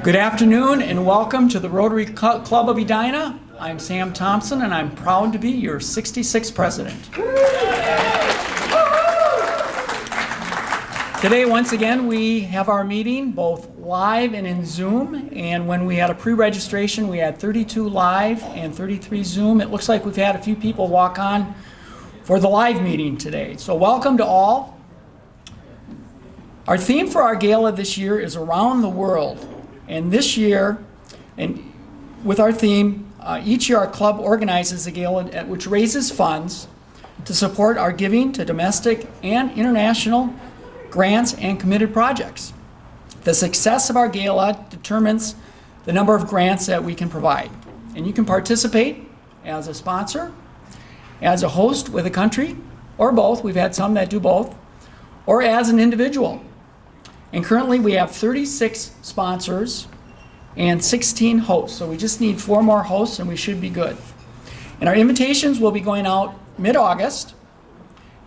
Good afternoon and welcome to the Rotary Club of Edina. I'm Sam Thompson and I'm proud to be your 66th president. Today, once again, we have our meeting both live and in Zoom. And when we had a pre-registration, we had 32 live and 33 Zoom. It looks like we've had a few people walk on for the live meeting today. So welcome to all. Our theme for our gala this year is Around the World. And this year, and with our theme, each year our club organizes a gala which raises funds to support our giving to domestic and international grants and committed projects. The success of our gala determines the number of grants that we can provide. And you can participate as a sponsor, as a host with a country, or both. We've had some that do both, or as an individual. And currently we have 36 sponsors and 16 hosts. So we just need 4 more hosts and we should be good. And our invitations will be going out mid-August.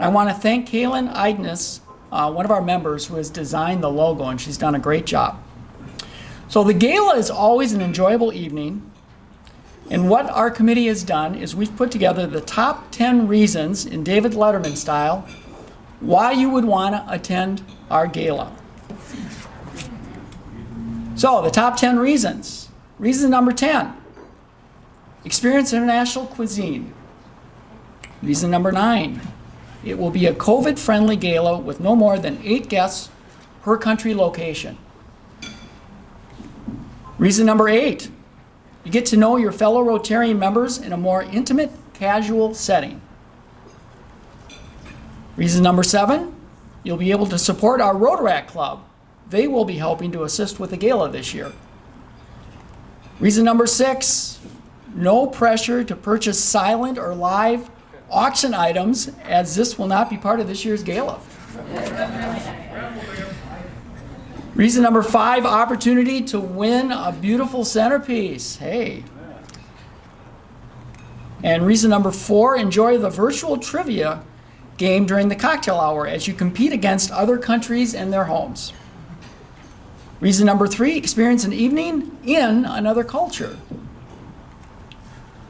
I want to thank Kaylin Idnis, one of our members who has designed the logo, and she's done a great job. So the gala is always an enjoyable evening. And what our committee has done is we've put together the top 10 reasons in David Letterman style why you would want to attend our gala. So, the top 10 reasons. Reason number 10, experience international cuisine. Reason number 9, it will be a COVID-friendly gala with no more than 8 guests per country location. Reason number 8, you get to know your fellow Rotarian members in a more intimate, casual setting. Reason number 7, you'll be able to support our Rotary Club. They will be helping to assist with the gala this year. Reason number 6, no pressure to purchase silent or live auction items, as this will not be part of this year's gala. Reason number 5, opportunity to win a beautiful centerpiece. Hey. And reason number 4, enjoy the virtual trivia game during the cocktail hour as you compete against other countries and their homes. Reason number 3, experience an evening in another culture.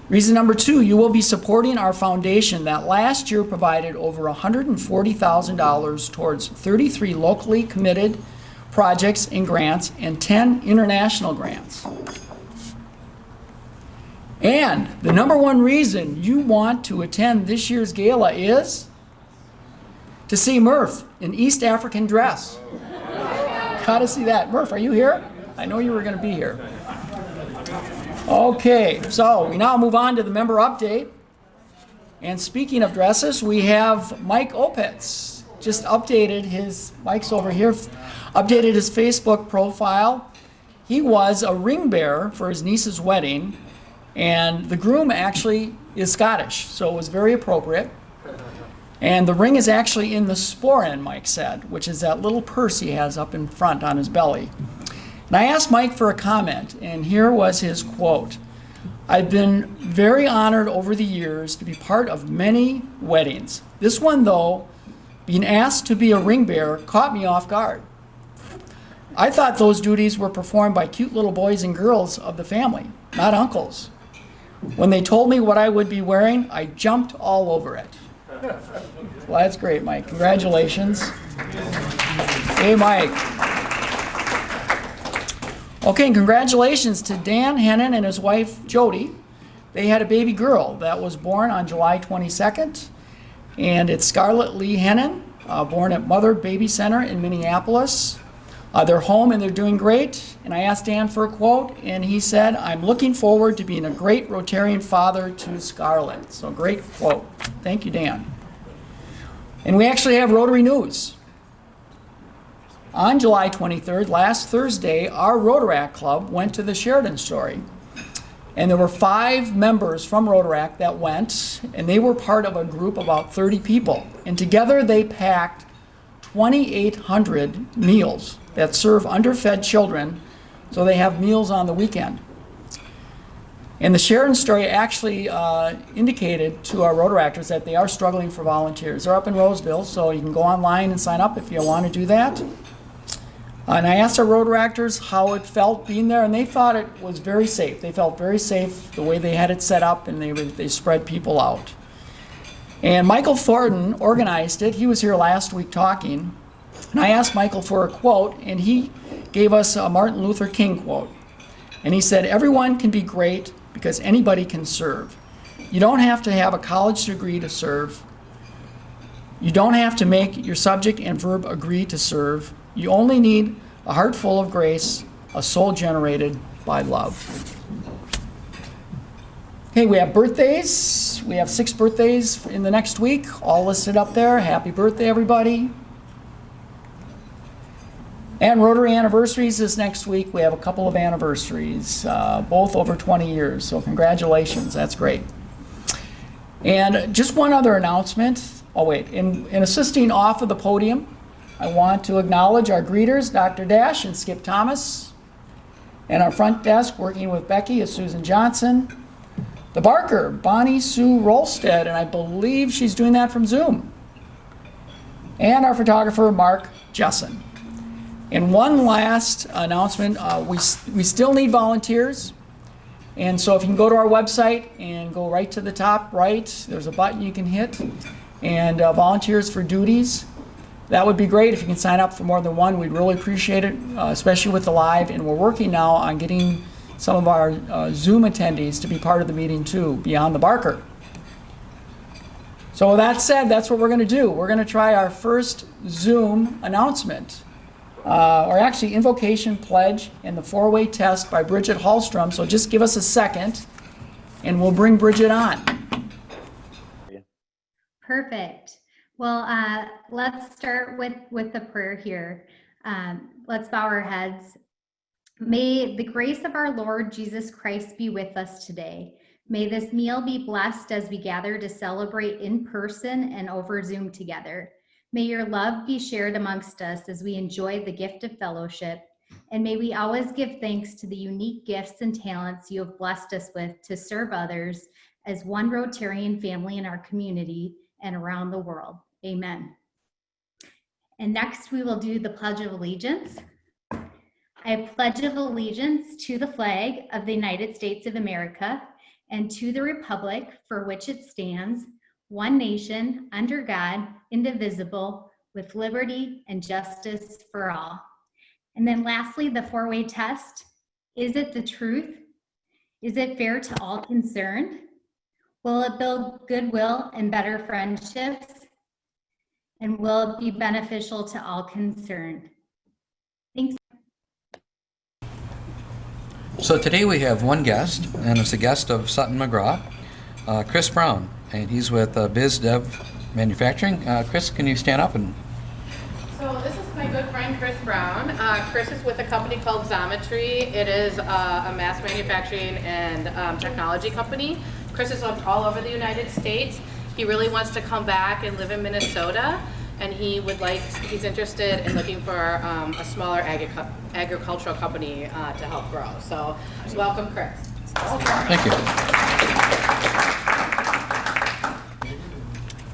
Reason number 2, you will be supporting our foundation that last year provided over $140,000 towards 33 locally committed projects and grants and 10 international grants. And the number 1 reason you want to attend this year's gala is to see Murph in East African dress. Gotta see that. Murph, are you here? I know you were going to be here. Okay, so we now move on to the member update. And speaking of dresses, we have Mike Opitz. Just updated his, Mike's over here, updated his Facebook profile. He was a ring bearer for his niece's wedding, and the groom actually is Scottish, so it was very appropriate. And the ring is actually in the sporran, Mike said, which is that little purse he has up in front on his belly. And I asked Mike for a comment, and here was his quote. I've been very honored over the years to be part of many weddings. This one, though, being asked to be a ring bearer, caught me off guard. I thought those duties were performed by cute little boys and girls of the family, not uncles. When they told me what I would be wearing, I jumped all over it. Well, that's great, Mike. Congratulations. Hey, Mike. Okay, and congratulations to Dan Hennon and his wife, Jody. They had a baby girl that was born on July 22nd, and it's Scarlett Lee Hennon, born at Mother Baby Center in Minneapolis. They're home and they're doing great. And I asked Dan for a quote, and he said, I'm looking forward to being a great Rotarian father to Scarlett. So great quote. Thank you, Dan. And we actually have Rotary news. On July 23rd, last Thursday, our Rotary Club went to the Sheridan Story. And there were 5 members from Rotary that went, and they were part of a group of about 30 people. And together they packed 2,800 meals that serve underfed children so they have meals on the weekend. And the Sheridan Story actually indicated to our Rotaractors that they are struggling for volunteers. They're up in Roseville, so you can go online and sign up if you want to do that. And I asked our road actors how it felt being there, and they thought it was very safe. They felt very safe the way they had it set up, and they spread people out. And Michael Thornton organized it. He was here last week talking, and I asked Michael for a quote, and he gave us a Martin Luther King quote. And he said, "Everyone can be great because anybody can serve. You don't have to have a college degree to serve. You don't have to make your subject and verb agree to serve. You only need a heart full of grace, a soul generated by love." Okay, we have birthdays. We have 6 birthdays in the next week, all listed up there. Happy birthday, everybody. And Rotary anniversaries is next week. We have a couple of anniversaries, both over 20 years, so congratulations, that's great. And just one other announcement. Oh wait, in assisting off of the podium, I want to acknowledge our greeters, Dr. Dash and Skip Thomas, and our front desk working with Becky is Susan Johnson. The Barker, Bonnie Sue Rolstead, and I believe she's doing that from Zoom. And our photographer, Mark Jessen. And one last announcement, we still need volunteers. And so if you can go to our website and go right to the top right, there's a button you can hit, and volunteers for duties. That would be great if you can sign up for more than one. We'd really appreciate it, especially with the live. And we're working now on getting some of our Zoom attendees to be part of the meeting too, beyond the Barker. So with that said, that's what we're going to do. We're going to try our first Zoom announcement, or actually Invocation Pledge and the 4-way test by Bridget Hallstrom. So just give us a second, and we'll bring Bridget on. Perfect. Well, let's start with the prayer here. Let's bow our heads. May the grace of our Lord Jesus Christ be with us today. May this meal be blessed as we gather to celebrate in person and over Zoom together. May your love be shared amongst us as we enjoy the gift of fellowship. And may we always give thanks to the unique gifts and talents you have blessed us with to serve others as one Rotarian family in our community and around the world. Amen. And next we will do the Pledge of Allegiance. I pledge allegiance to the flag of the United States of America and to the republic for which it stands, one nation, under God, indivisible, with liberty and justice for all. And then lastly, the 4-way test. Is it the truth? Is it fair to all concerned? Will it build goodwill and better friendships? And will it be beneficial to all concerned? Thanks. So today we have one guest, and it's a guest of Sutton McGraw, Chris Brown, and he's with BizDev Manufacturing. Chris, can you stand up? And So this is my good friend Chris Brown. Chris is with a company called Xometry. It is a mass manufacturing and technology company. Chris is all over the United States. He really wants to come back and live in Minnesota, and he's interested in looking for a smaller agricultural company to help grow. So welcome, Chris. thank you.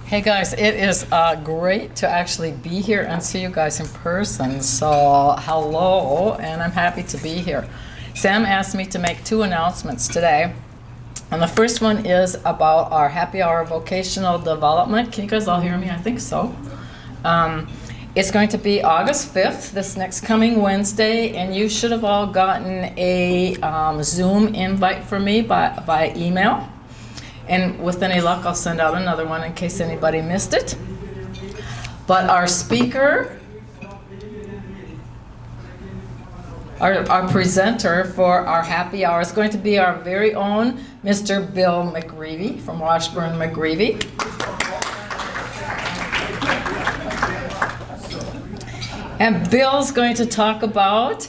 Hey guys, it is great to actually be here and see you guys in person. So hello, and I'm happy to be here. Sam asked me to make 2 announcements today. And the first one is about our happy hour vocational development. Can you guys all hear me? I think so. It's going to be August 5th, this next coming Wednesday, and you should have all gotten a Zoom invite from me by email. And with any luck, I'll send out another one in case anybody missed it. But our speaker, our presenter for our happy hour is going to be our very own Mr. Bill McGreevy from Washburn McGreevy. And Bill's going to talk about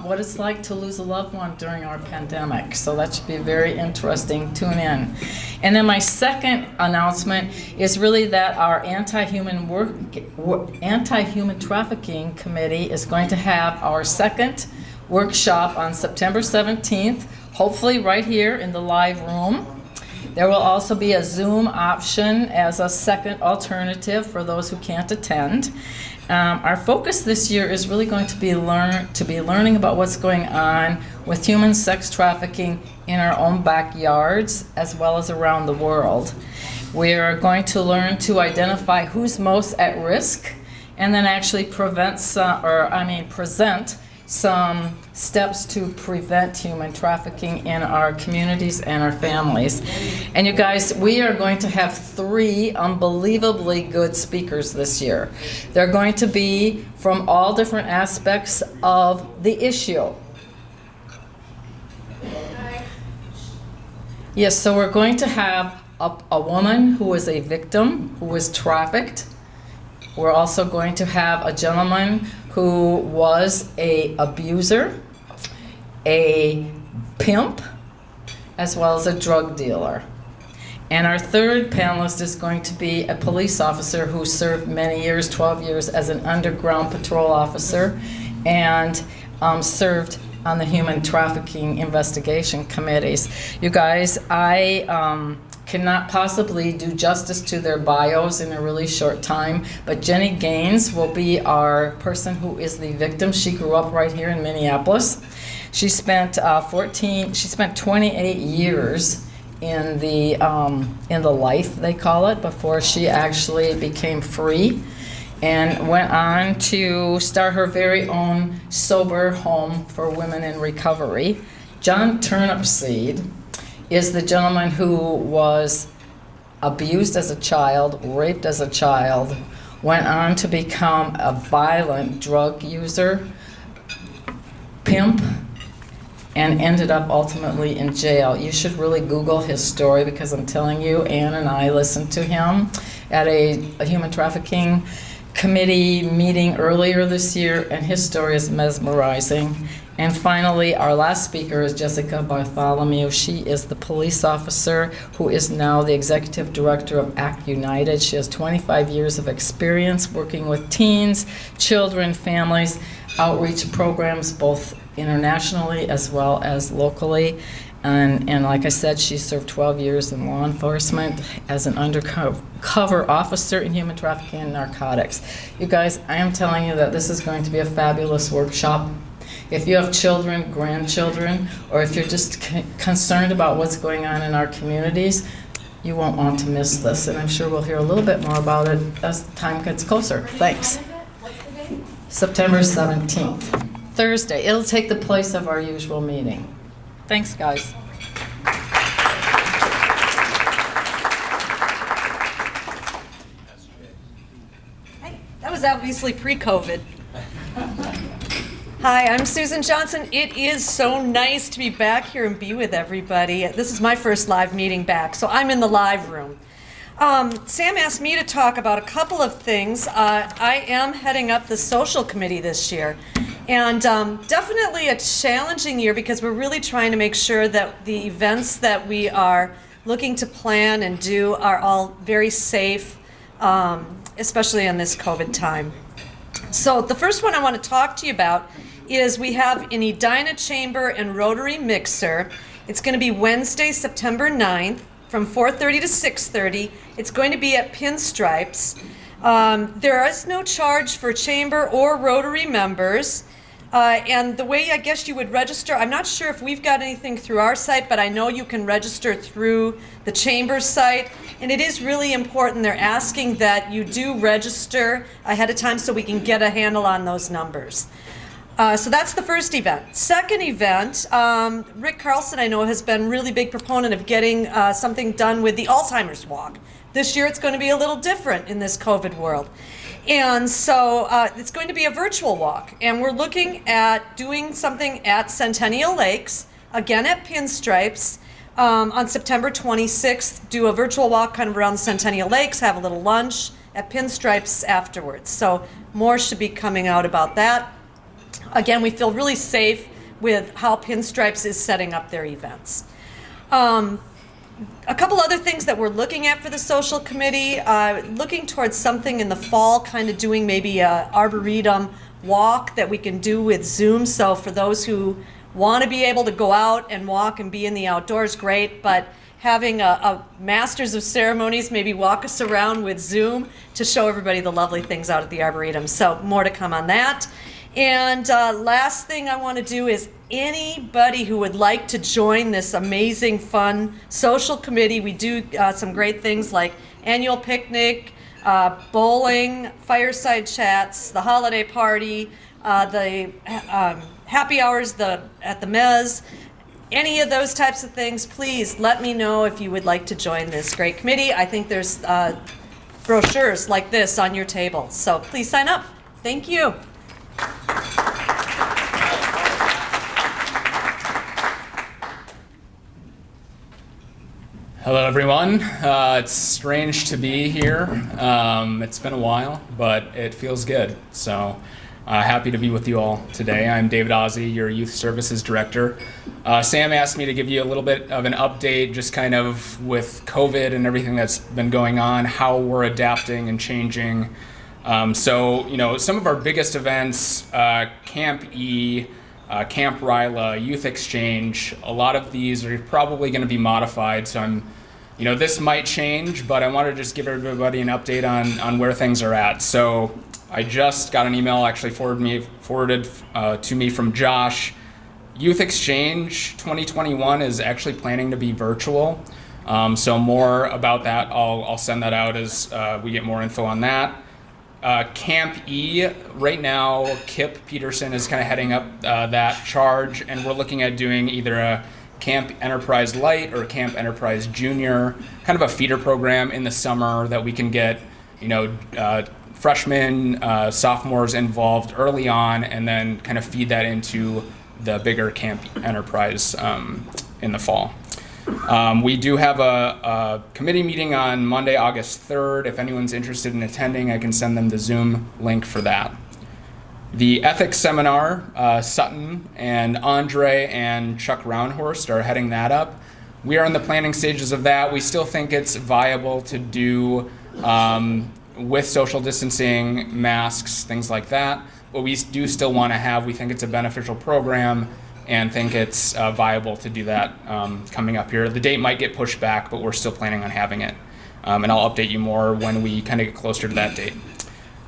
what it's like to lose a loved one during our pandemic. So that should be very interesting. Tune in. And then my second announcement is really that our anti-human trafficking committee is going to have our second workshop on September 17th, hopefully right here in the live room. There will also be a Zoom option as a second alternative for those who can't attend. Our focus this year is really going to be learning about what's going on with human sex trafficking in our own backyards as well as around the world. We're going to learn to identify who's most at risk and then actually present some steps to prevent human trafficking in our communities and our families. And you guys, we are going to have 3 unbelievably good speakers this year. They're going to be from all different aspects of the issue. Yes, so we're going to have a woman who is a victim, who was trafficked. We're also going to have a gentleman who was an abuser, a pimp, as well as a drug dealer. And our third panelist is going to be a police officer who served many years, 12 years, as an underground patrol officer and served on the human trafficking investigation committees. You guys, I cannot possibly do justice to their bios in a really short time, but Jenny Gaines will be our person who is the victim. She grew up right here in Minneapolis. She spent 28 years in the life, they call it, before she actually became free and went on to start her very own sober home for women in recovery. John Turnipseed is the gentleman who was abused as a child, raped as a child, went on to become a violent drug user, pimp, and ended up ultimately in jail. You should really Google his story because I'm telling you, Ann and I listened to him at a human trafficking committee meeting earlier this year, and his story is mesmerizing. And finally, our last speaker is Jessica Bartholomew. She is the police officer who is now the executive director of ACT United. She has 25 years of experience working with teens, children, families, outreach programs, both internationally as well as locally. And like I said, she served 12 years in law enforcement as an undercover officer in human trafficking and narcotics. You guys, I am telling you that this is going to be a fabulous workshop. If you have children, grandchildren, or if you're just concerned about what's going on in our communities, you won't want to miss this. And I'm sure we'll hear a little bit more about it as time gets closer. Thanks. What's the date? September 17th, Thursday. It'll take the place of our usual meeting. Thanks, guys. Hey, that was obviously pre-COVID. Hi, I'm Susan Johnson. It is so nice to be back here and be with everybody. This is my first live meeting back, so I'm in the live room. Sam asked me to talk about a couple of things. I am heading up the social committee this year, and definitely a challenging year because we're really trying to make sure that the events that we are looking to plan and do are all very safe, especially in this COVID time. So the first one I want to talk to you about is we have an Edina Chamber and Rotary Mixer. It's going to be Wednesday, September 9th from 4:30 to 6:30. It's going to be at Pinstripes. There is no charge for Chamber or Rotary members. And the way I guess you would register, I'm not sure if we've got anything through our site, but I know you can register through the Chamber site. And it is really important. They're asking that you do register ahead of time so we can get a handle on those numbers. So that's the first event. Second event, Rick Carlson, I know, has been really big proponent of getting something done with the Alzheimer's Walk. This year it's going to be a little different in this COVID world. And so it's going to be a virtual walk. And we're looking at doing something at Centennial Lakes, again at Pinstripes, on September 26th. Do a virtual walk kind of around the Centennial Lakes, have a little lunch at Pinstripes afterwards. So more should be coming out about that. Again, we feel really safe with how Pinstripes is setting up their events. A couple other things that we're looking at for the social committee, looking towards something in the fall, kind of doing maybe a arboretum walk that we can do with Zoom. So for those who want to be able to go out and walk and be in the outdoors, great, but having a Masters of Ceremonies maybe walk us around with Zoom to show everybody the lovely things out at the Arboretum. So more to come on that. And last thing I want to do is anybody who would like to join this amazing, fun social committee, we do some great things like annual picnic, bowling, fireside chats, the holiday party, the happy hours at the Mez, any of those types of things. Please let me know if you would like to join this great committee. I think there's brochures like this on your table. So please sign up. Thank you. Hello, everyone. It's strange to be here. It's been a while, but it feels good. So happy to be with you all today. I'm David Ozzie, your Youth Services Director. Sam asked me to give you a little bit of an update, just kind of with COVID and everything that's been going on, how we're adapting and changing. So, some of our biggest events, Camp E, Camp Ryla, Youth Exchange, a lot of these are probably going to be modified. So this might change, but I want to just give everybody an update on where things are at. So I just got an email actually forwarded to me from Josh. Youth Exchange 2021 is actually planning to be virtual. So more about that, I'll send that out as we get more info on that. Camp E, right now, Kip Peterson is kind of heading up that charge, and we're looking at doing either a Camp Enterprise Light or Camp Enterprise Junior, kind of a feeder program in the summer that we can get, freshmen, sophomores involved early on, and then kind of feed that into the bigger Camp Enterprise in the fall. We do have a committee meeting on Monday, August 3rd. If anyone's interested in attending, I can send them the Zoom link for that. The ethics seminar, Sutton and Andre and Chuck Roundhorst are heading that up. We are in the planning stages of that. We still think it's viable to do with social distancing, masks, things like that. But we do still want to have, we think it's a beneficial program and think it's viable to do that coming up here. The date might get pushed back, but we're still planning on having it. And I'll update you more when we kind of get closer to that date.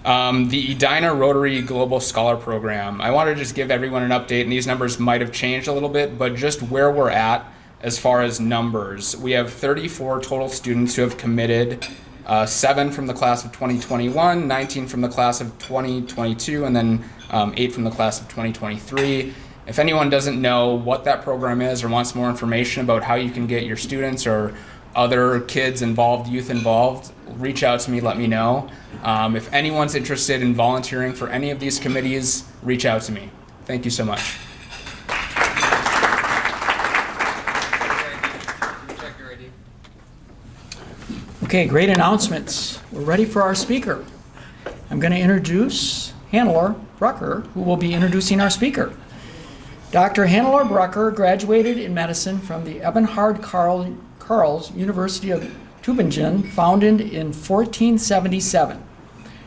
The Edina Rotary Global Scholar Program. I want to just give everyone an update, and these numbers might have changed a little bit, but just where we're at as far as numbers. We have 34 total students who have committed, 7 from the class of 2021, 19 from the class of 2022, and then 8 from the class of 2023. If anyone doesn't know what that program is or wants more information about how you can get your students or other kids involved, youth involved, reach out to me, let me know. If anyone's interested in volunteering for any of these committees, reach out to me. Thank you so much. Okay, great announcements. We're ready for our speaker. I'm going to introduce Hannelore Brucker, who will be introducing our speaker. Dr. Hannelore Brucker graduated in medicine from the Eberhard Karls University of Tübingen, founded in 1477.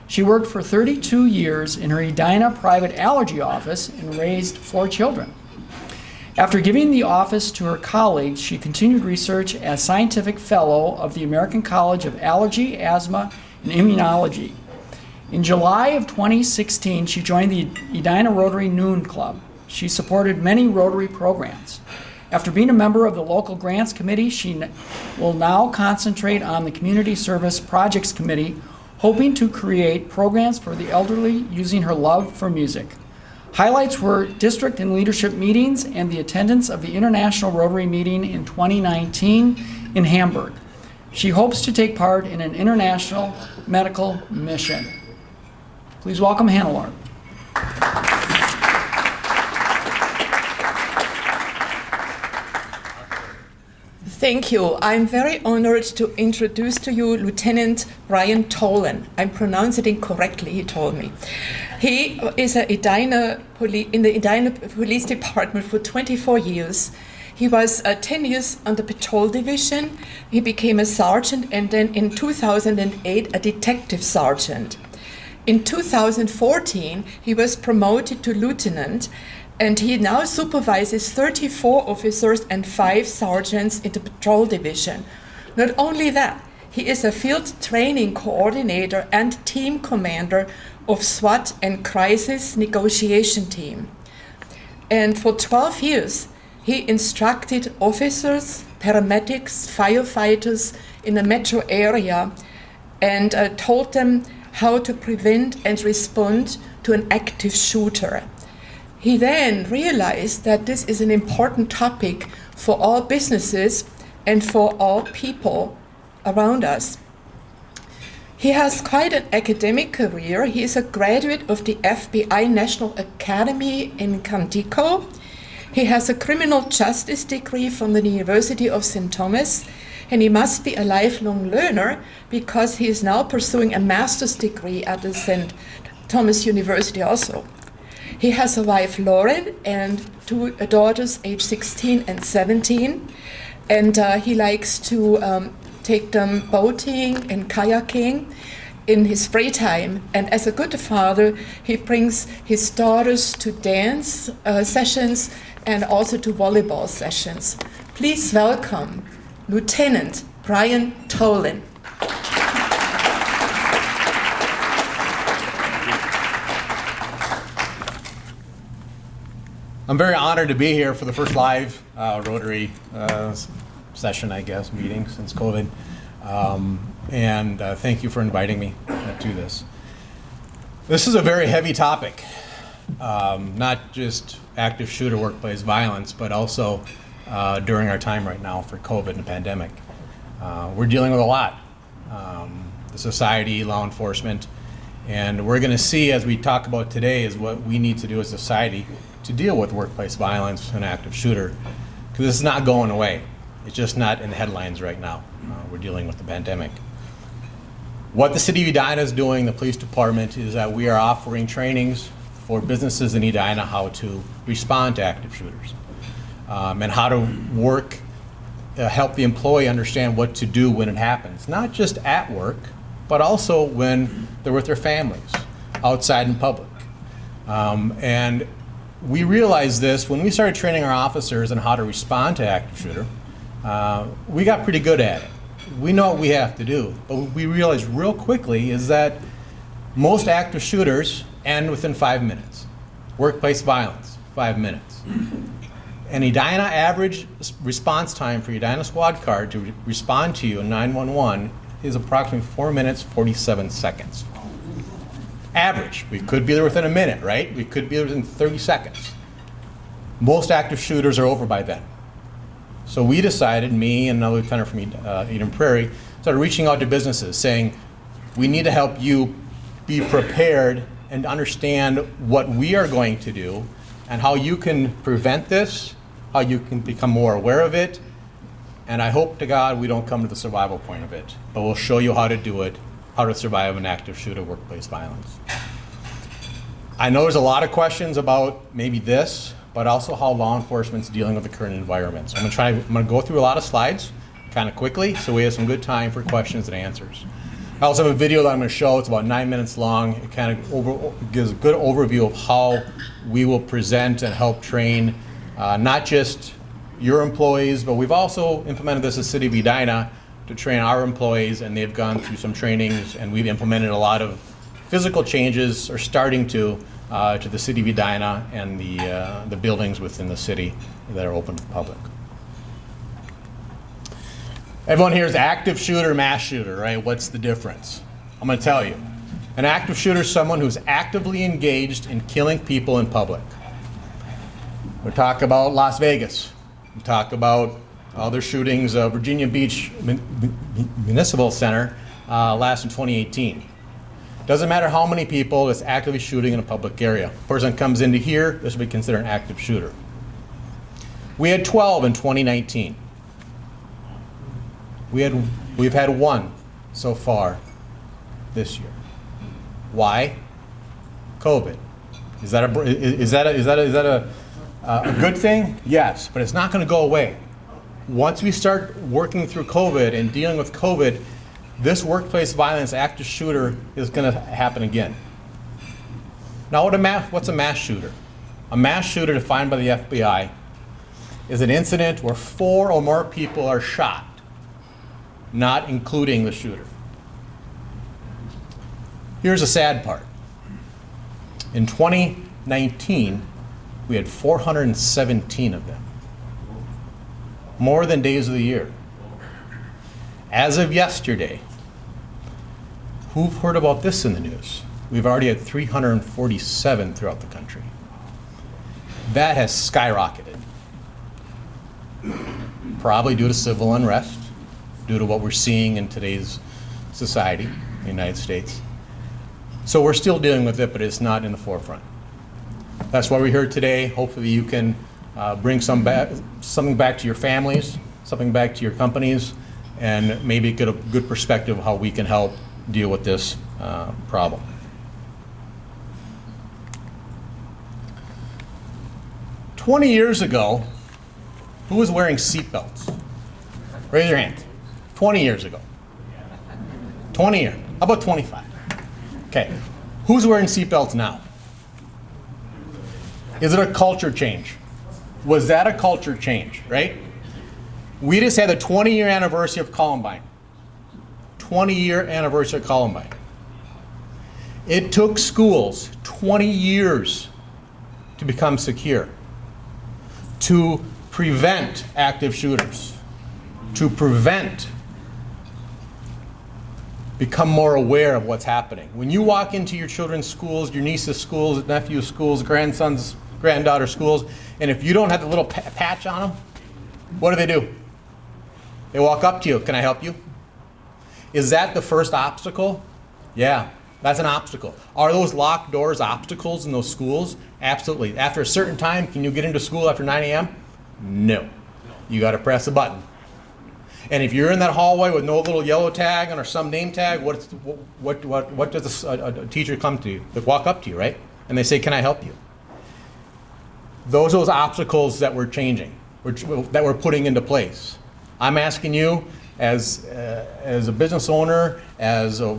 She worked for 32 years in her Edina private allergy office and raised 4 children. After giving the office to her colleagues, she continued research as scientific fellow of the American College of Allergy, Asthma, and Immunology. In July of 2016, she joined the Edina Rotary Noon Club. She supported many Rotary programs. After being a member of the local grants committee, she will now concentrate on the Community Service Projects Committee, hoping to create programs for the elderly using her love for music. Highlights were district and leadership meetings and the attendance of the International Rotary meeting in 2019 in Hamburg. She hopes to take part in an international medical mission. Please welcome Hannelore. Thank you. I'm very honored to introduce to you Lieutenant Brian Tollen. I'm pronouncing it correctly, he told me. He is in the Edina Police Department for 24 years. He was 10 years on the patrol division. He became a sergeant and then in 2008 a detective sergeant. In 2014, he was promoted to lieutenant And he now supervises 34 officers and 5 sergeants in the patrol division. Not only that, he is a field training coordinator and team commander of SWAT and crisis negotiation team. And for 12 years, he instructed officers, paramedics, firefighters in the metro area and told them how to prevent and respond to an active shooter. He then realized that this is an important topic for all businesses and for all people around us. He has quite an academic career. He is a graduate of the FBI National Academy in Quantico. He has a criminal justice degree from the University of St. Thomas, and he must be a lifelong learner because he is now pursuing a master's degree at the St. Thomas University also. He has a wife, Lauren, and 2 daughters, age 16 and 17, and he likes to take them boating and kayaking in his free time. And as a good father, he brings his daughters to dance sessions and also to volleyball sessions. Please welcome Lieutenant Brian Tollen. I'm very honored to be here for the first live Rotary session, I guess, meeting since COVID. And thank you for inviting me to this. This is a very heavy topic, not just active shooter workplace violence, but also during our time right now for COVID and the pandemic. We're dealing with a lot, the society, law enforcement, and we're going to see as we talk about today is what we need to do as a society to deal with workplace violence and active shooter, because this is not going away. It's just not in the headlines right now. We're dealing with the pandemic. What the city of Edina is doing, the police department, is that we are offering trainings for businesses in Edina how to respond to active shooters and how to work, help the employee understand what to do when it happens, not just at work, but also when they're with their families, outside in public. And we realized this when we started training our officers on how to respond to active shooter. We got pretty good at it. We know what we have to do, but what we realized real quickly is that most active shooters end within 5 minutes. Workplace violence, 5 minutes. And Edina average response time for Edina squad car to respond to you in 911 is approximately 4 minutes, 47 seconds. Average. We could be there within a minute, right? We could be there within 30 seconds. Most active shooters are over by then. So we decided, me and another lieutenant from Eden Prairie, started reaching out to businesses saying, we need to help you be prepared and understand what we are going to do and how you can prevent this, how you can become more aware of it. And I hope to God we don't come to the survival point of it, but we'll show you how to do it, how to survive an active shooter workplace violence. I know there's a lot of questions about maybe this, but also how law enforcement's dealing with the current environment. So I'm gonna go through a lot of slides kind of quickly so we have some good time for questions and answers. I also have a video that I'm gonna show. It's about 9 minutes long. It kind of gives a good overview of how we will present and help train not just your employees, but we've also implemented this as City of Edina to train our employees, and they've gone through some trainings, and we've implemented a lot of physical changes, or starting to the City of Edina and the buildings within the city that are open to the public. Everyone here is active shooter, mass shooter, right? What's the difference? I'm going to tell you. An active shooter is someone who's actively engaged in killing people in public. We talk about Las Vegas. We talk about other shootings. Virginia Beach Municipal Center last in 2018. Doesn't matter how many people is actively shooting in a public area. Person comes into here, this will be considered an active shooter. We had 12 in 2019. We've had 1 so far this year. Why? COVID. Is that a good thing? Yes, but it's not going to go away. Once we start working through COVID and dealing with COVID, this workplace violence active shooter is going to happen again. Now, what's a mass shooter? A mass shooter defined by the FBI is an incident where 4 or more people are shot, not including the shooter. Here's the sad part. In 2019, we had 417 of them. More than days of the year. As of yesterday, who've heard about this in the news? We've already had 347 throughout the country. That has skyrocketed. Probably due to civil unrest, due to what we're seeing in today's society, in the United States. So we're still dealing with it, but it's not in the forefront. That's why we're here today. Hopefully you can bring something back to your families, something back to your companies, and maybe get a good perspective of how we can help deal with this problem. "20 years ago, who was wearing seatbelts? Raise your hand. 20 years ago. 20 years. How about 25? Okay. Who's wearing seatbelts now? Is it a culture change? Was that a culture change, right? We just had the 20-year anniversary of Columbine. 20-year anniversary of Columbine. It took schools 20 years to become secure, to prevent active shooters, to become more aware of what's happening. When you walk into your children's schools, your niece's schools, nephew's schools, grandson's, granddaughter's schools, and if you don't have the little patch on them, what do? They walk up to you. Can I help you? Is that the first obstacle? Yeah, that's an obstacle. Are those locked doors obstacles in those schools? Absolutely. After a certain time, can you get into school after 9 a.m.? No. You got to press a button. And if you're in that hallway with no little yellow tag or some name tag, what does a teacher come to you? They walk up to you, right? And they say, can I help you? Those are those obstacles that we're changing, that we're putting into place. I'm asking you, as a business owner, as a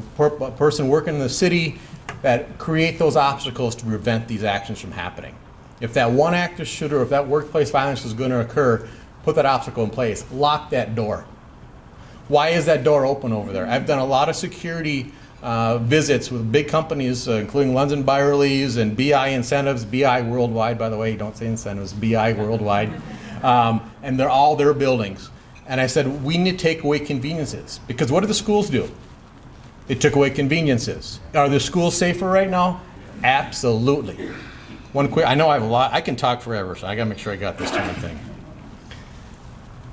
person working in the city, that create those obstacles to prevent these actions from happening. If that one active shooter, if that workplace violence is going to occur, put that obstacle in place. Lock that door. Why is that door open over there? I've done a lot of security visits with big companies, including Lunds & Byerly's and BI Incentives, BI Worldwide, by the way, don't say incentives, BI Worldwide. And they're all their buildings. And I said, we need to take away conveniences. Because what do the schools do? They took away conveniences. Are the schools safer right now? Absolutely. I know I have a lot, I can talk forever, so I gotta make sure I got this kind of thing.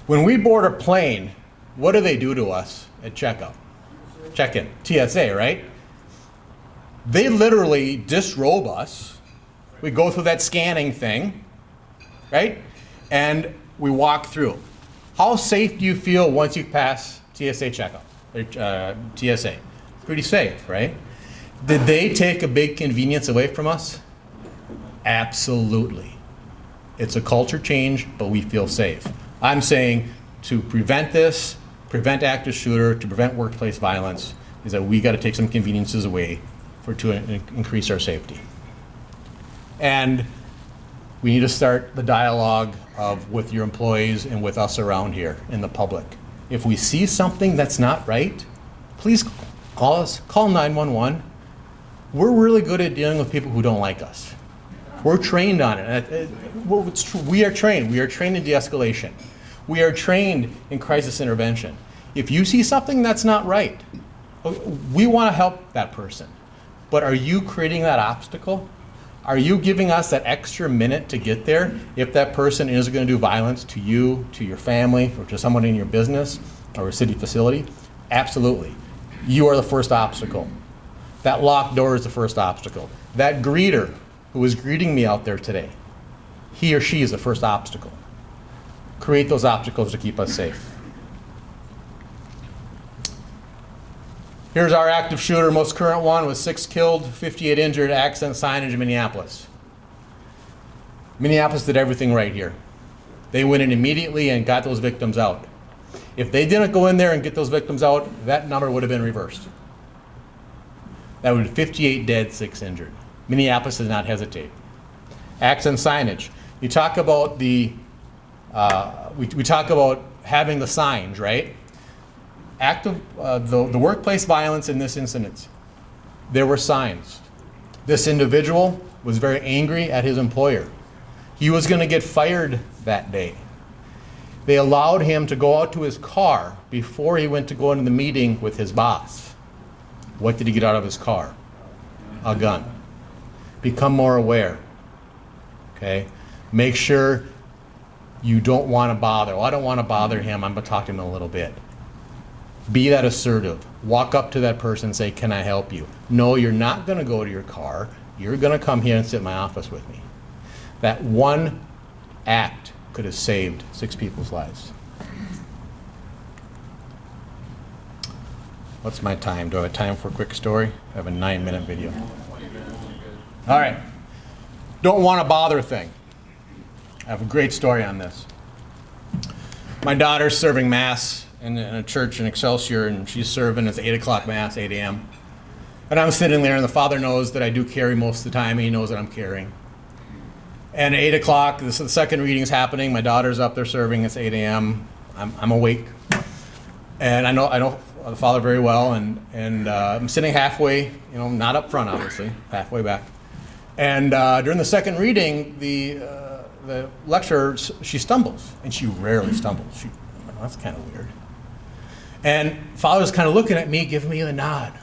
When we board a plane, what do they do to us at checkout? Check-in, TSA, right? They literally disrobe us. We go through that scanning thing, right? And we walk through. How safe do you feel once you pass TSA checkout, or TSA? Pretty safe, right? Did they take a big convenience away from us? Absolutely. It's a culture change, but we feel safe. I'm saying to prevent this, prevent active shooter, to prevent workplace violence, is that we got to take some conveniences away to increase our safety. And we need to start the dialogue with your employees and with us around here in the public. If we see something that's not right, please call us, call 911. We're really good at dealing with people who don't like us. We're trained on it. It's true. We are trained. We are trained in de-escalation. We are trained in crisis intervention. If you see something that's not right, we want to help that person. But are you creating that obstacle? Are you giving us that extra minute to get there if that person is going to do violence to you, to your family, or to someone in your business or a city facility? Absolutely. You are the first obstacle. That locked door is the first obstacle. That greeter who was greeting me out there today, he or she is the first obstacle. Create those obstacles to keep us safe. Here's our active shooter, most current one, with 6 killed, 58 injured, accident signage in Minneapolis. Minneapolis did everything right here. They went in immediately and got those victims out. If they didn't go in there and get those victims out, that number would have been reversed. That would be 58 dead, 6 injured. Minneapolis did not hesitate. Acts and signage. You talk about the, we talk about having the signs, right? The workplace violence in this incident, there were signs. This individual was very angry at his employer. He was going to get fired that day. They allowed him to go out to his car before he went to go into the meeting with his boss. What did he get out of his car? A gun. Become more aware. Okay? Make sure you don't want to bother. Well, I don't want to bother him. I'm going to talk to him in a little bit. Be that assertive. Walk up to that person and say, can I help you? No, you're not going to go to your car. You're going to come here and sit in my office with me. That one act could have saved 6 people's lives. What's my time? Do I have time for a quick story? I have a 9-minute video. All right. Don't want to bother thing. I have a great story on this. My daughter's serving Mass in a church in Excelsior, and she's serving it's 8 o'clock Mass, 8 a.m. And I'm sitting there, and the father knows that I do carry most of the time, and he knows that I'm carrying. And at 8 o'clock, the second reading's happening. My daughter's up there serving. It's 8 a.m. I'm awake, and I know the father very well. And I'm sitting halfway, not up front, obviously, halfway back. And during the second reading, the lecturer, she stumbles, and she rarely stumbles. That's kind of weird. And father's kind of looking at me, giving me the nod.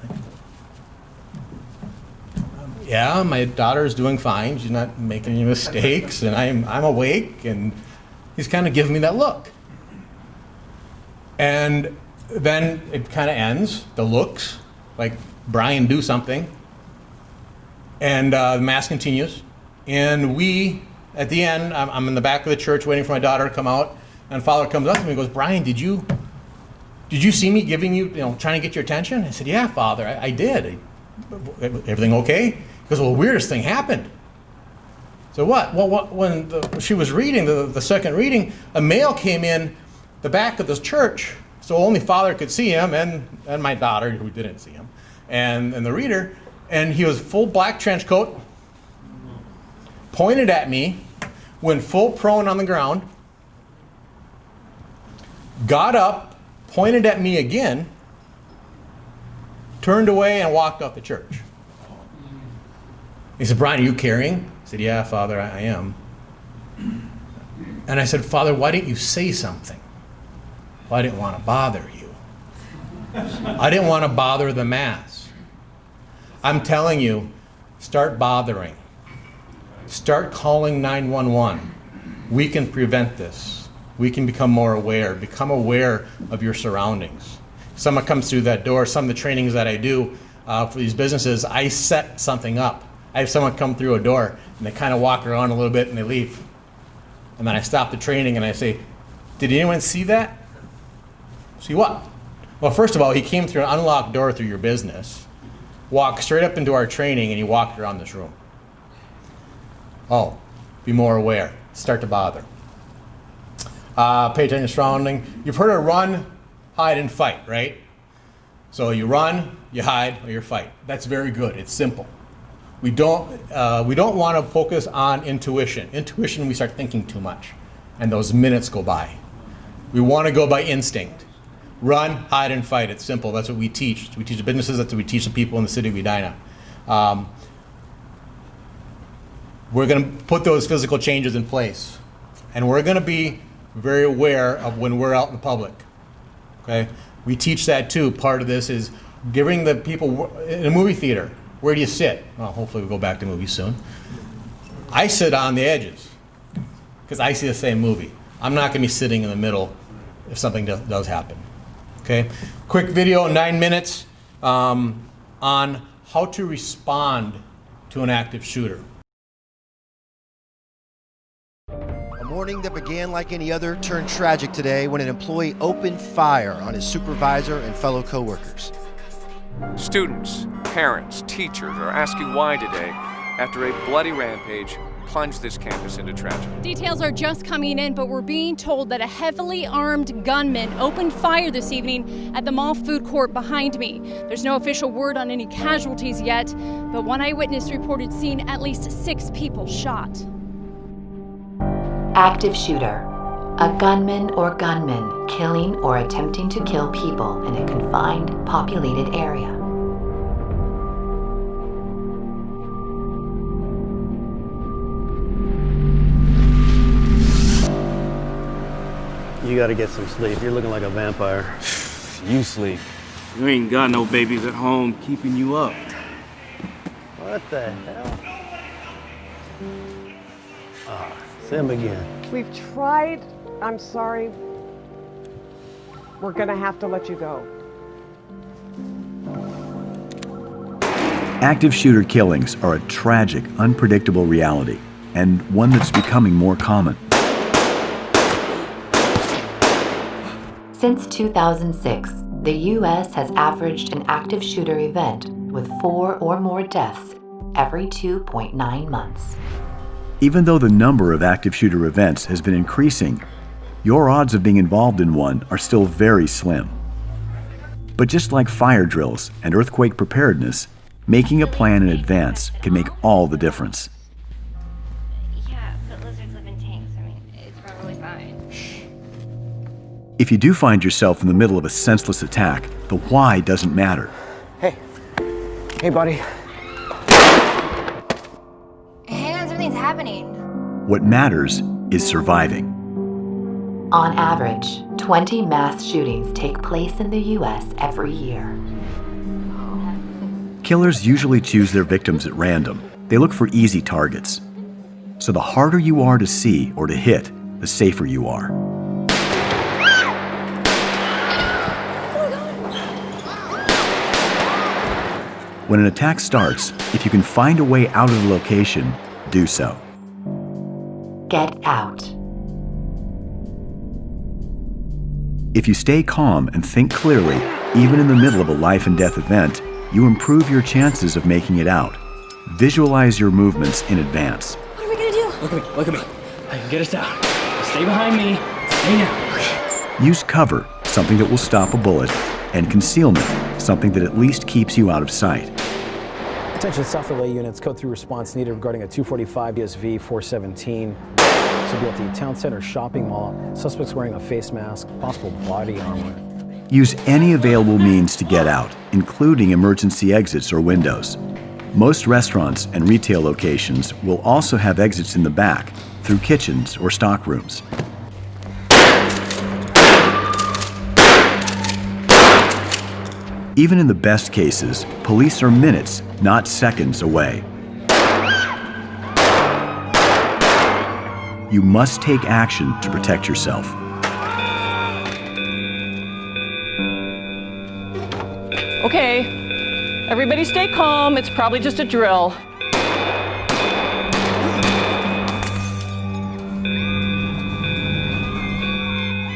Yeah, my daughter's doing fine. She's not making any mistakes, and I'm awake, and he's kind of giving me that look. And then it kind of ends, the looks, like, Brian, do something. And the Mass continues. And at the end, I'm in the back of the church waiting for my daughter to come out, and father comes up to me and goes, Brian, did you see me giving you, trying to get your attention? I said, yeah, Father, I did. Everything okay? He goes, well, the weirdest thing happened. So what? Well, when she was reading, the second reading, a male came in the back of the church, so only father could see him, and my daughter, who didn't see him, and the reader, and he was full black trench coat, pointed at me, went full prone on the ground, got up, pointed at me again, turned away, and walked out the church. He said, Brian, are you carrying? I said, yeah, Father, I am. And I said, Father, why didn't you say something? Well, I didn't want to bother you. I didn't want to bother the Mass. I'm telling you, start bothering. Start calling 911. We can prevent this. We can become more aware. Become aware of your surroundings. Someone comes through that door. Some of the trainings that I do for these businesses, I set something up. I have someone come through a door, and they kind of walk around a little bit, and they leave. And then I stop the training, and I say, did anyone see that? See what? Well, first of all, he came through an unlocked door through your business, walked straight up into our training, and he walked around this room. Oh, be more aware. Start to bother. Pay attention to surrounding. You've heard of run, hide, and fight, right? So you run, you hide, or you fight. That's very good. It's simple. We don't want to focus on intuition. Intuition, we start thinking too much, and those minutes go by. We want to go by instinct. Run, hide, and fight. It's simple. That's what we teach. We teach the businesses. That's what we teach the people in the city of Edina. We're going to put those physical changes in place, and we're going to be very aware of when we're out in the public. Okay, we teach that too. Part of this is giving the people in a movie theater. Where do you sit? Well, hopefully we'll go back to movies soon. I sit on the edges because I see the same movie. I'm not going to be sitting in the middle if something does happen. Okay, quick video, 9 minutes, on how to respond to an active shooter. A morning that began like any other turned tragic today when an employee opened fire on his supervisor and fellow coworkers. Students, parents, teachers are asking why today after a bloody rampage plunged this campus into tragedy. Details are just coming in, but we're being told that a heavily armed gunman opened fire this evening at the mall food court behind me. There's no official word on any casualties yet, but one eyewitness reported seeing at least 6 people shot. Active shooter. A gunman or gunmen killing or attempting to kill people in a confined, populated area. You gotta get some sleep. You're looking like a vampire. You sleep. You ain't got no babies at home keeping you up. What the hell? Ah, Sam again. We've tried. I'm sorry. We're gonna have to let you go. Active shooter killings are a tragic, unpredictable reality, and one that's becoming more common. Since 2006, the U.S. has averaged an active shooter event with 4 or more deaths every 2.9 months. Even though the number of active shooter events has been increasing, your odds of being involved in one are still very slim. But just like fire drills and earthquake preparedness, making a plan in advance can make all the difference. Yeah, but lizards live in tanks. I mean, it's probably fine. If you do find yourself in the middle of a senseless attack, the why doesn't matter. Hey, buddy. Hang on, something's happening. What matters is surviving. On average, 20 mass shootings take place in the U.S. every year. Killers usually choose their victims at random. They look for easy targets. So the harder you are to see or to hit, the safer you are. When an attack starts, if you can find a way out of the location, do so. Get out. If you stay calm and think clearly, even in the middle of a life and death event, you improve your chances of making it out. Visualize your movements in advance. What are we gonna do? Look at me. I can get us out. Stay behind me. Stay down. Use cover, something that will stop a bullet, and concealment, something that at least keeps you out of sight. Attention South LA units, code 3 response needed regarding a 245 ESV 417. This will be at the Town Center shopping mall. Suspects wearing a face mask, possible body armor. Use any available means to get out, including emergency exits or windows. Most restaurants and retail locations will also have exits in the back, through kitchens or stock rooms. Even in the best cases, police are minutes, not seconds away. You must take action to protect yourself. Okay, everybody stay calm. It's probably just a drill.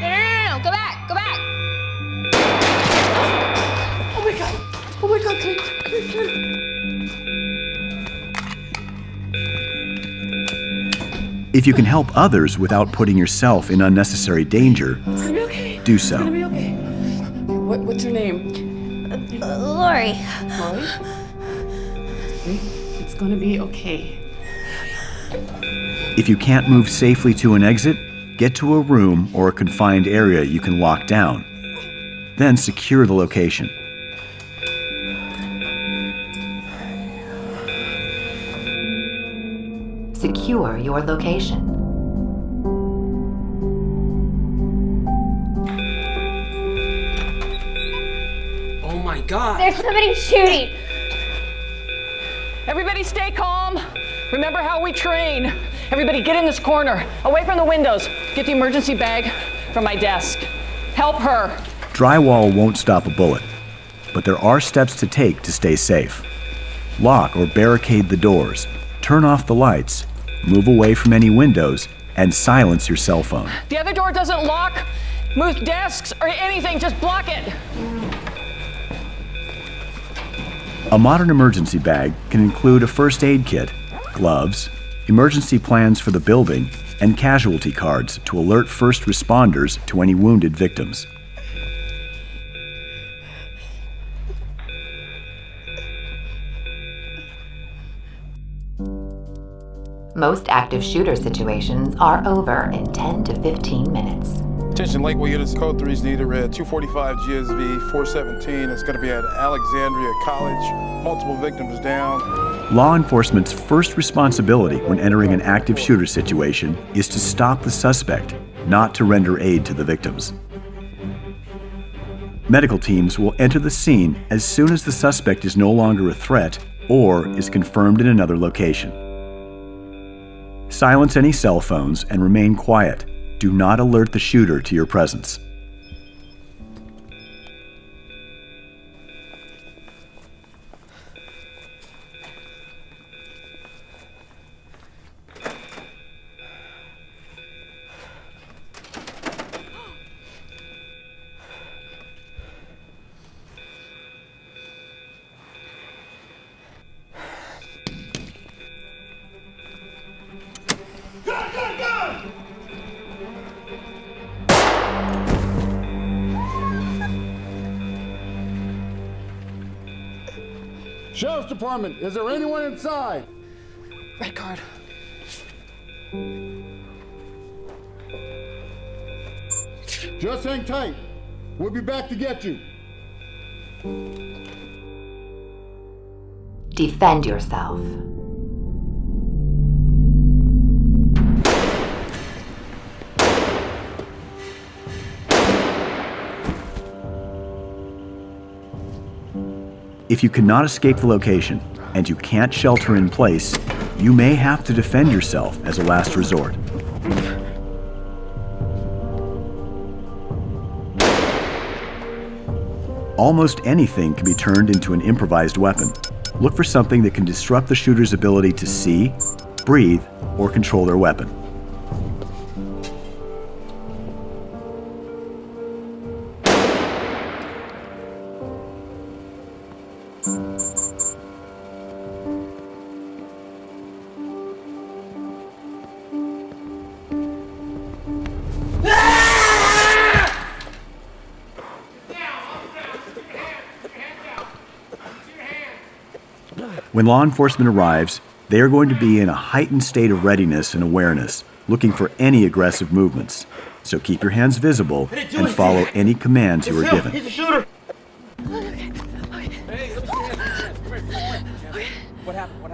No, go back, go back. Oh my God, come. If you can help others without putting yourself in unnecessary danger, It's gonna be okay. do so. It's gonna be okay. What's your name? Lori. Lori? It's gonna be okay. If you can't move safely to an exit, get to a room or a confined area you can lock down. Then secure the location. Secure your location. Oh my God. There's somebody shooting. Everybody stay calm. Remember how we train. Everybody get in this corner, away from the windows. Get the emergency bag from my desk. Help her. Drywall won't stop a bullet, but there are steps to take to stay safe. Lock or barricade the doors, turn off the lights, move away from any windows, and silence your cell phone. The other door doesn't lock. Move desks or anything, just block it. A modern emergency bag can include a first aid kit, gloves, emergency plans for the building, and casualty cards to alert first responders to any wounded victims. Most active shooter situations are over in 10 to 15 minutes. Attention Lakeway units, code 3 is needed, red 245 GSV 417. It's going to be at Alexandria College. Multiple victims down. Law enforcement's first responsibility when entering an active shooter situation is to stop the suspect, not to render aid to the victims. Medical teams will enter the scene as soon as the suspect is no longer a threat or is confirmed in another location. Silence any cell phones and remain quiet. Do not alert the shooter to your presence. Sheriff's Department, is there anyone inside? Red card. Just hang tight. We'll be back to get you. Defend yourself. If you cannot escape the location and you can't shelter in place, you may have to defend yourself as a last resort. Almost anything can be turned into an improvised weapon. Look for something that can disrupt the shooter's ability to see, breathe, or control their weapon. When law enforcement arrives, they are going to be in a heightened state of readiness and awareness, looking for any aggressive movements. So keep your hands visible and follow any commands you are given. He's a shooter. What happened?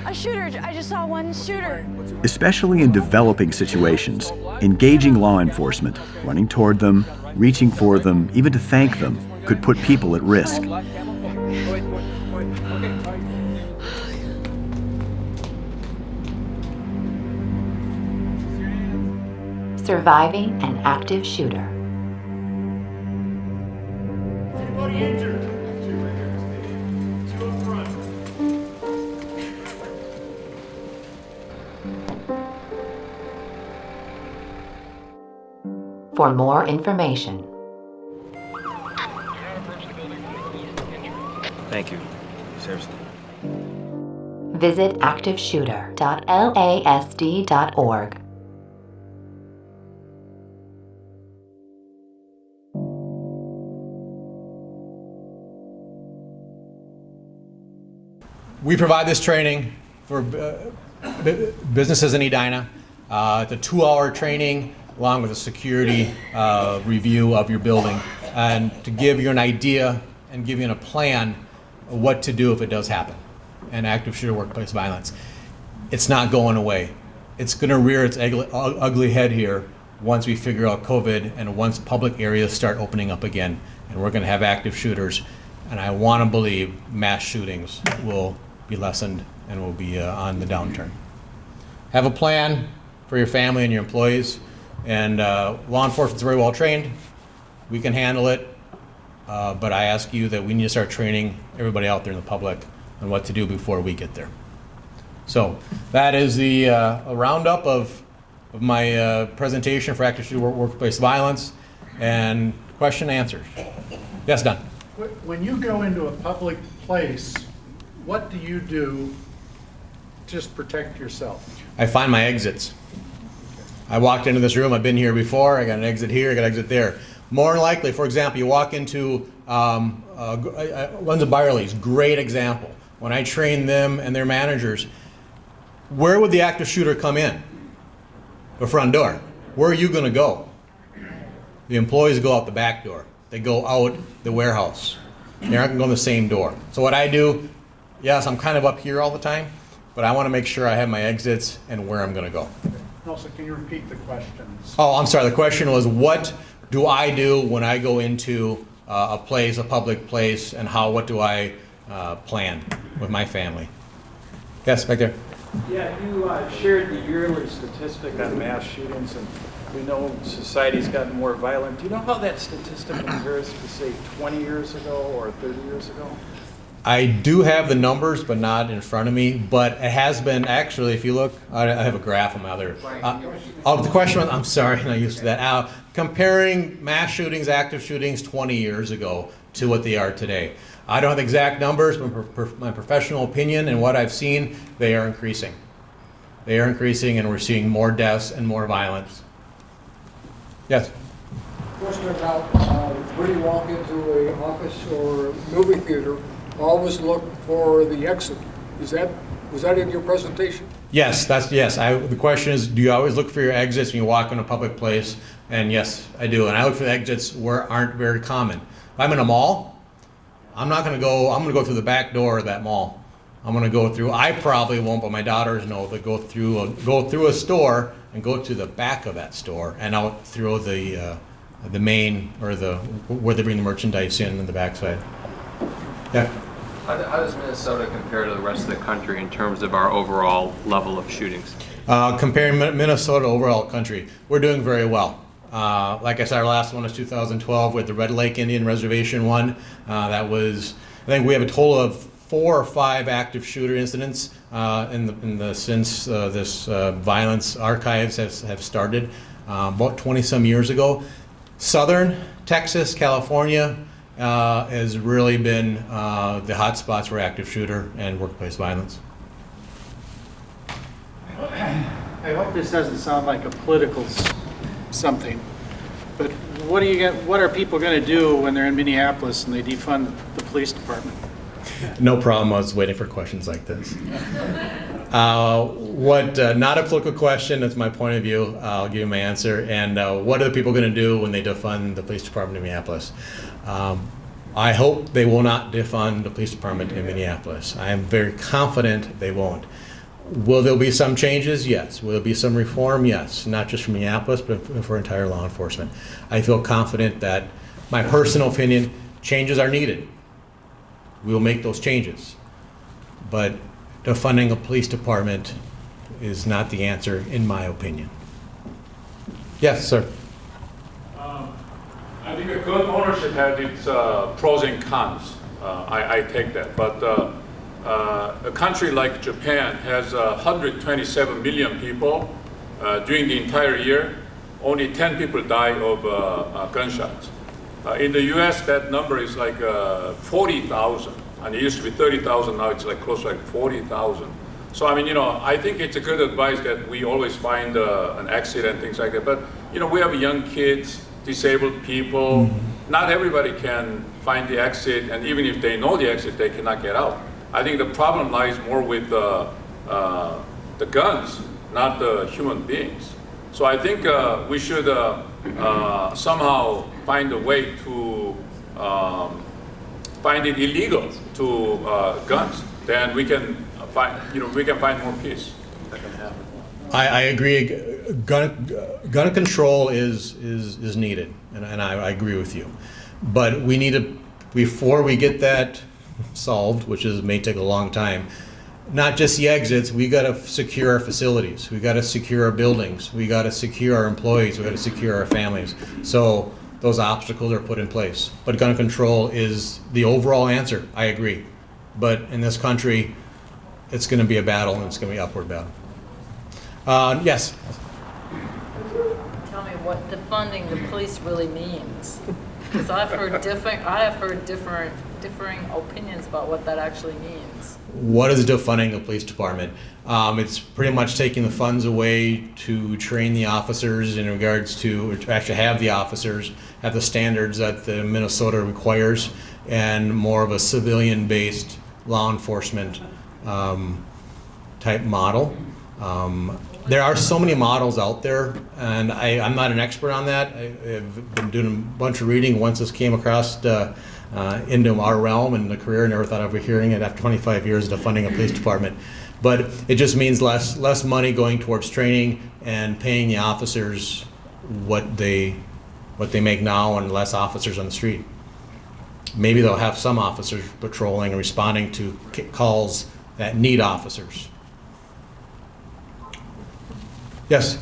A shooter. I just saw one shooter. Especially in developing situations, engaging law enforcement, running toward them, reaching for them, even to thank them, could put people at risk. Surviving an active shooter. Anybody injured? Two up front. For more information, Thank you. Seriously. visit activeshooter.lasd.org. We provide this training for businesses in Edina. It's a 2-hour training along with a security review of your building, and to give you an idea and give you a plan of what to do if it does happen, an active shooter workplace violence. It's not going away. It's going to rear its ugly head here once we figure out COVID and once public areas start opening up again, and we're going to have active shooters. And I want to believe mass shootings will be lessened and will be on the downturn. Have a plan for your family and your employees, and law enforcement is very well trained. We can handle it, but I ask you that we need to start training everybody out there in the public on what to do before we get there. So that is the a roundup of my presentation for active shooter workplace violence, and question and answers. Yes, Don. When you go into a public place, what do you do to just protect yourself? I find my exits. I walked into this room, I've been here before, I got an exit here, I got an exit there. More than likely, for example, you walk into Linda Byerly's, great example. When I train them and their managers, where would the active shooter come in? The front door. Where are you going to go? The employees go out the back door. They go out the warehouse. They aren't going to go in the same door. So what I do, yes, I'm kind of up here all the time, but I want to make sure I have my exits and where I'm going to go. Also, can you repeat the questions? Oh, I'm sorry. The question was, what do I do when I go into a place, a public place, and what do I plan with my family? Yes, back there. Yeah, you shared the yearly statistic on mass shootings, and we know society's gotten more violent. Do you know how that statistic compares to, say, 20 years ago or 30 years ago? I do have the numbers, but not in front of me. But it has been, actually, if you look, I have a graph on my other. The question was, I'm sorry, I'm not used to that. Comparing mass shootings, active shootings 20 years ago to what they are today. I don't have the exact numbers, but my professional opinion and what I've seen, they are increasing. They are increasing, and we're seeing more deaths and more violence. Yes? Question about when you walk into an office or movie theater, always look for the exit. Was that in your presentation? Yes, yes. The question is, do you always look for your exits when you walk in a public place? And yes, I do. And I look for the exits where aren't very common. If I'm in a mall, I'm going to go through the back door of that mall. I'm going to go through, I probably won't, but my daughters know, to go through a store and go to the back of that store and out through the main, or where they bring the merchandise in the backside. Yeah. How does Minnesota compare to the rest of the country in terms of our overall level of shootings? Comparing Minnesota overall country, we're doing very well. Like I said, our last one was 2012 with the Red Lake Indian Reservation one. That was, I think we have a total of 4 or 5 active shooter incidents since this violence archives have started about 20 some years ago. Southern Texas, California has really been the hot spots for active shooter and workplace violence. I hope this doesn't sound like a political something, but what are people going to do when they're in Minneapolis and they defund the police department? No problem. I was waiting for questions like this. Not a political question. That's my point of view. I'll give you my answer. And what are the people going to do when they defund the police department in Minneapolis? I hope they will not defund the police department in Minneapolis. I am very confident they won't. Will there be some changes? Yes. Will there be some reform? Yes. Not just for Minneapolis, but for entire law enforcement. I feel confident that, my personal opinion, changes are needed. We will make those changes. But defunding a police department is not the answer, in my opinion. Yes, sir. I think a gun ownership has its pros and cons. I take that. But a country like Japan has 127 million people. During the entire year, only 10 people die of gunshots. In the US, that number is like 40,000. And it used to be 30,000, now it's like close to like 40,000. So I mean, I think it's a good advice that we always find an exit and things like that. But we have young kids, disabled people. Not everybody can find the exit, and even if they know the exit, they cannot get out. I think the problem lies more with the guns, not the human beings. So I think we should somehow find a way to find it illegal to guns. Then we can find more peace. I agree. Gun control is needed, and I agree with you. But we need to, before we get that solved, which may take a long time, not just the exits, we got to secure our facilities. We got to secure our buildings. We got to secure our employees. We got to secure our families. So those obstacles are put in place. But gun control is the overall answer. I agree. But in this country, it's going to be a battle, and it's going to be an upward battle. Yes. Tell me what defunding the police really means, because I have heard differing opinions about what that actually means. What is defunding the police department? It's pretty much taking the funds away to train the officers in regards to actually have the officers have the standards that the Minnesota requires, and more of a civilian-based law enforcement type model. There are so many models out there, and I'm not an expert on that. I've been doing a bunch of reading once this came across into our realm and the career. Never thought I'd be hearing it after 25 years of funding a police department. But it just means less money going towards training and paying the officers what they make now, and less officers on the street. Maybe they'll have some officers patrolling and responding to calls that need officers. Yes?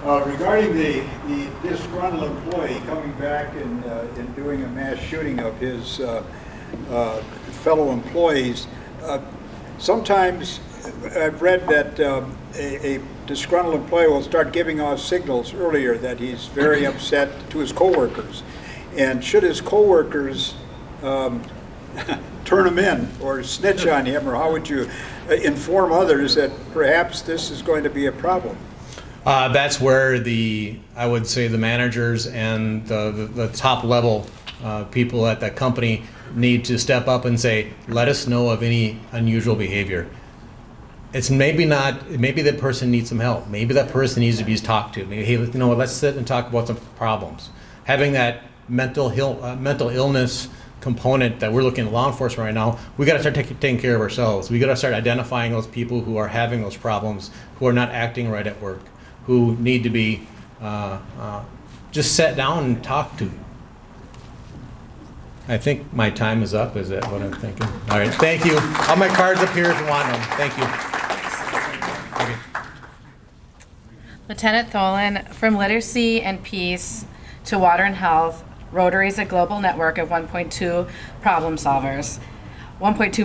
Regarding the disgruntled employee coming back and doing a mass shooting of his fellow employees, sometimes I've read that a disgruntled employee will start giving off signals earlier that he's very upset to his coworkers. And should his coworkers turn him in or snitch on him, or how would you inform others that perhaps this is going to be a problem? That's where I would say the managers and the top level people at that company need to step up and say, let us know of any unusual behavior. It's maybe that person needs some help. Maybe that person needs to be talked to. Maybe, hey, let's sit and talk about some problems. Having that mental illness component that we're looking at law enforcement right now, we got to start taking care of ourselves. We got to start identifying those people who are having those problems, who are not acting right at work, who need to be just sat down and talked to. I think my time is up. Is that what I'm thinking? All right, thank you. All my cards up here if you want them. Thank you. Okay. Lieutenant Tholen, from literacy and peace to water and health, Rotary is a global network of 1.2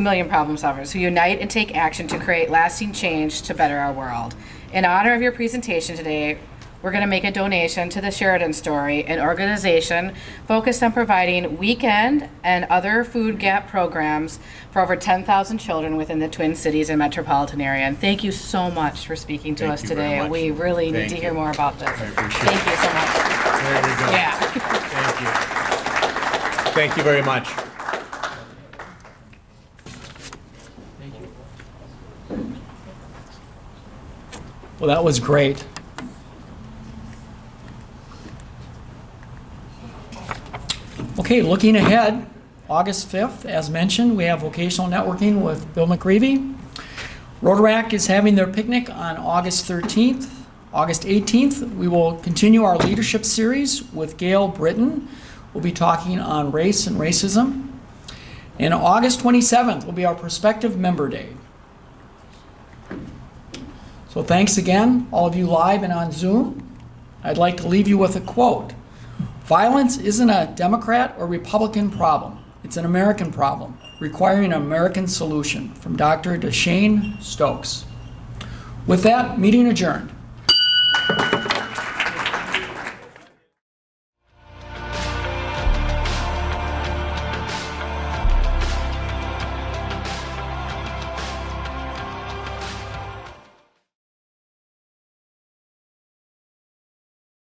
million problem solvers who unite and take action to create lasting change to better our world. In honor of your presentation today, we're going to make a donation to the Sheridan Story, an organization focused on providing weekend and other food gap programs for over 10,000 children within the Twin Cities and metropolitan area. And thank you so much for speaking to us today. We really need to hear more about this. Thank you so much. There we go. Yeah. Thank you. Thank you very much. Well, that was great. Okay, looking ahead, August 5th, as mentioned, we have vocational networking with Bill McGreevy. Rotaract is having their picnic on August 13th. August 18th, we will continue our leadership series with Gail Britton. We'll be talking on race and racism. And August 27th will be our prospective member day. So thanks again, all of you live and on Zoom. I'd like to leave you with a quote. Violence isn't a Democrat or Republican problem. It's an American problem, requiring an American solution. From Dr. Deshane Stokes. With that, meeting adjourned.